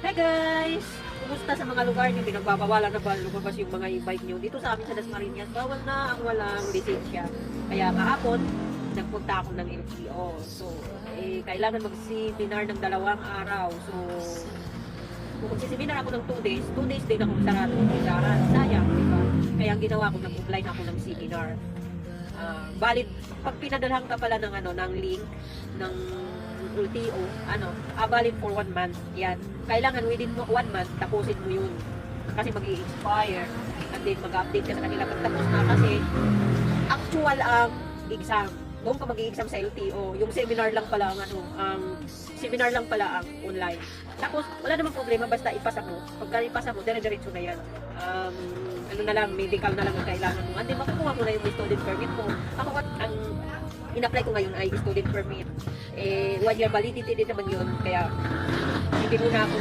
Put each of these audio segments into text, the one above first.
Hi guys! Kumusta sa mga lugar nyo? Pinagbabawalan na ba lumabas yung mga e-bike nyo? Dito sa amin sa Dasmariñas, bawal na ang walang lisensya. Kaya kahapon, nagpunta ako ng LTO. So, kailangan mag-seminar ng 2 araw. So, kung magsiseminar ako ng 2 days, 2 days din ako sarado ng pisaran. Sayang, di ba? Kaya ang ginawa ko, nag-offline ako ng seminar. Valid, pag pinadalhan ka pala ng, ng link, ng LTO, valid for 1 month. Yan. Kailangan within 1 month, tapusin mo yun. Kasi mag-i-expire. And then mag-update ka sa kanila pag tapos na kasi actual ang exam. Doon ka mag-i-exam sa LTO. Yung seminar lang pala ang seminar lang pala ang online. Tapos wala namang problema basta ipasa mo. Pagka ipasa mo, dire-diretso na yan. Medical na lang ang kailangan mo. And then makukuha mo na yung student permit mo. Ako ang in-apply ko ngayon ay student permit. 1 year validity din naman yun. Kaya hindi muna ako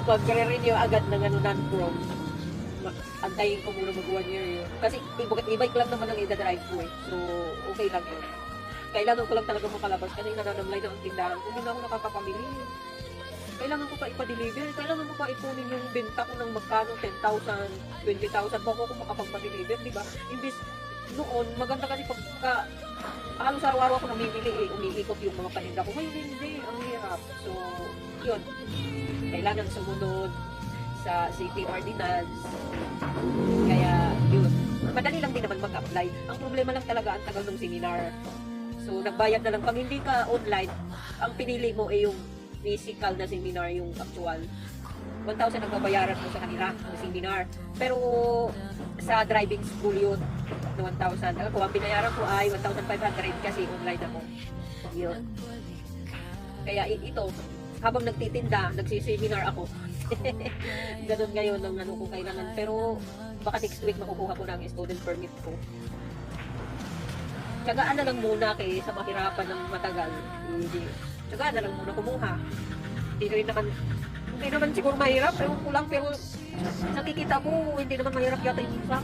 mag-renew agad ng non-prom. Antayin ko muna mag 1 year yun. Kasi e-bike lang naman ang i-drive ko eh. So, okay lang yun. Kailangan ko lang talaga makalabas kasi nananamlay na ang tindahan. Kung hindi na ako nakakapamili, kailangan ko pa ipa-deliver. Kailangan ko pa ipunin yung benta ko ng magkano, 10,000, 20,000 bago ko makapag-deliver, di ba? Imbis noon, maganda kasi pagka halos araw-araw ako namimili umiikot yung mga paninda ko. Ngayon hindi, ang hirap. So, yun. Kailangan sumunod sa city ordinance. Kaya, yun. Madali lang din naman mag-apply. Ang problema lang talaga ang tagal ng seminar. So, nagbayad na lang. Pag hindi ka online, ang pinili mo ay yung physical na seminar, yung actual. 1,000 ang babayaran mo sa kanila ng seminar. Pero, sa driving school yun, na 1,000. Alam ko, ang binayaran ko ay 1,500 kasi online ako. Yun. Kaya ito, habang nagtitinda, nagsiseminar ako. Ganun ngayon ng ko kailangan. Pero, baka next week makukuha ko ng student permit ko. Tsagaan na lang muna kay sa mahirapan ng matagal. Tsagaan na lang muna kumuha. Hindi naman siguro mahirap, pero kulang, pero nakikita ko, hindi naman mahirap yata yung exam.